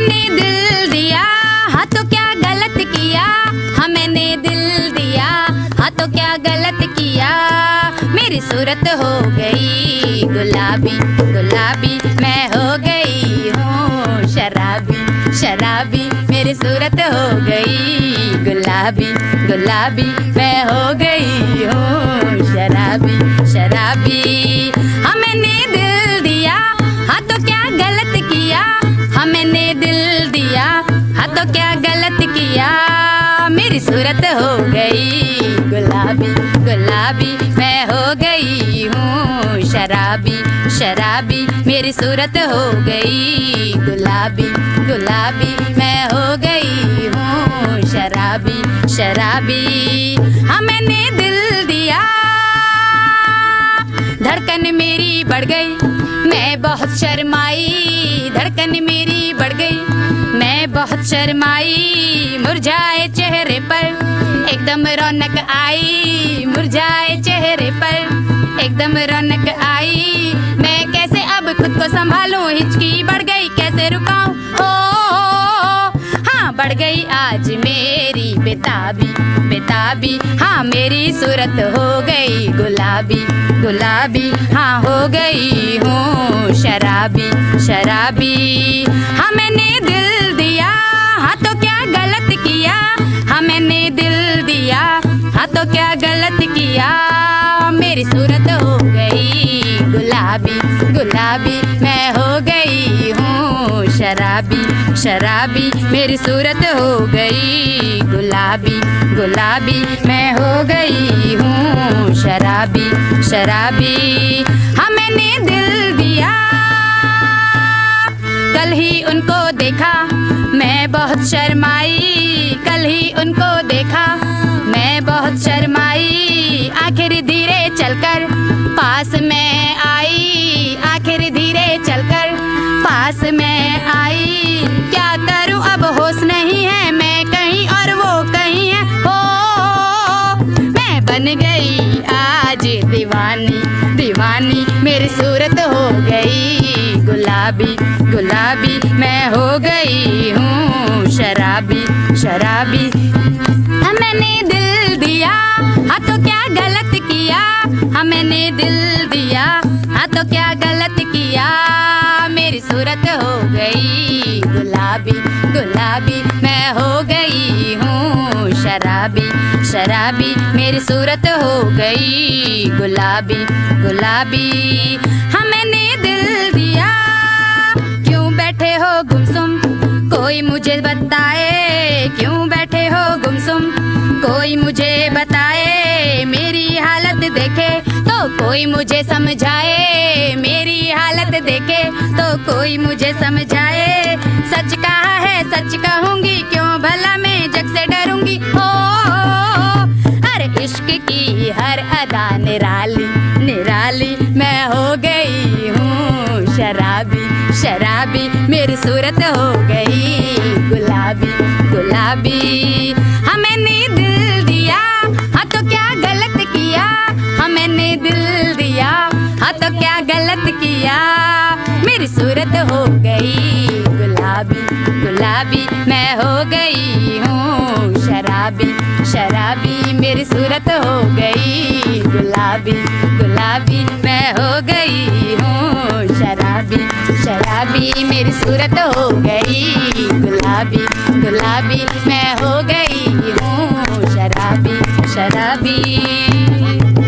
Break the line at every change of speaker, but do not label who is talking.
हमने दिल दिया, हाँ तो क्या गलत किया। हमने दिल दिया, हाँ तो क्या गलत किया। मेरी सूरत हो गई गुलाबी गुलाबी, मैं हो गई हूँ शराबी शराबी। मेरी सूरत हो गई गुलाबी गुलाबी, मैं हो गई हूँ शराबी शराबी। हमने दिल दिया, हाँ तो क्या गलत किया। हमने दिल दिया, हाँ तो क्या गलत किया। मेरी सूरत हो गई गुलाबी गुलाबी, मैं हो गई हूँ शराबी शराबी। मेरी सूरत हो गई गुलाबी गुलाबी, मैं हो गई हूँ शराबी शराबी। हमने दिल दिया, धड़कन मेरी बढ़ गई, मैं बहुत शर्माई। धड़कन मेरी बढ़ गई, मैं बहुत शर्माई। मुरझाए चेहरे पर एकदम रौनक आई। मुरझाए चेहरे पर एकदम रौनक आई। मैं कैसे अब खुद को संभालूं, हिचकी बढ़ गई कैसे रुकाऊं। ओ हाँ बढ़ गई आज मेरी बेताबी बेताबी। हाँ मेरी सूरत हो गई गुलाबी गुलाबी, हाँ हो गई हूँ शराबी शराबी। हमने दिल दिया, हाँ तो क्या गलत किया। हमने दिल दिया, हाँ तो क्या गलत किया। मेरी सूरत हो गई गुलाबी गुलाबी, मैं हो गई हूँ शराबी शराबी। मेरी सूरत हो गई गुलाबी गुलाबी, मैं हो गई हूँ शराबी शराबी। हमने दिल दिया, कल ही उनको देखा मैं बहुत शर्माई। कल ही उनको देखा मैं बहुत शर्माई। आखिर धीरे चलकर पास में आई। आखिर धीरे चलकर पास में आई। क्या करूं अब होश नहीं है, मैं कहीं और वो कहीं है। हो मैं बन गई आज दीवानी दीवानी। मेरी सूरत हो गई गुलाबी गुलाबी, मैं हो गई हूँ शराबी शराबी। हमने दिल दिया, हाँ तो क्या गलत किया। हमने दिल दिया, हाँ तो क्या गलत किया। मेरी सूरत हो गई गुलाबी गुलाबी, मैं हो गई हूँ शराबी शराबी। मेरी सूरत हो गई गुलाबी गुलाबी। हमने दिल दिया, क्यों बैठे हो गुमसुम कोई मुझे बताए। क्यों बैठे हो गुमसुम कोई मुझे बताए। मेरी हालत देखे तो कोई मुझे समझाए। मेरी हालत देखे तो कोई मुझे समझाए। सच कहा है सच कहूँगी, क्यों भला मैं जग से डरूंगी। हो अरे इश्क की हर अदा निराली निराली, मैं हो गई हूँ शराबी शराबी। मेरी सूरत हो गई गुलाबी गुलाबी। हमने दिल दिया, हाँ तो क्या गलत किया। हमने दिल दिया, हाँ तो क्या गलत किया। मेरी सूरत हो गई गुलाबी गुलाबी, मैं हो गई हूँ शराबी शराबी। मेरी सूरत हो गई गुलाबी गुलाबी, मैं हो गई हूँ शराबी शराबी। मेरी सूरत हो गई गुलाबी गुलाबी, मैं हो गई हूँ शराबी शराबी।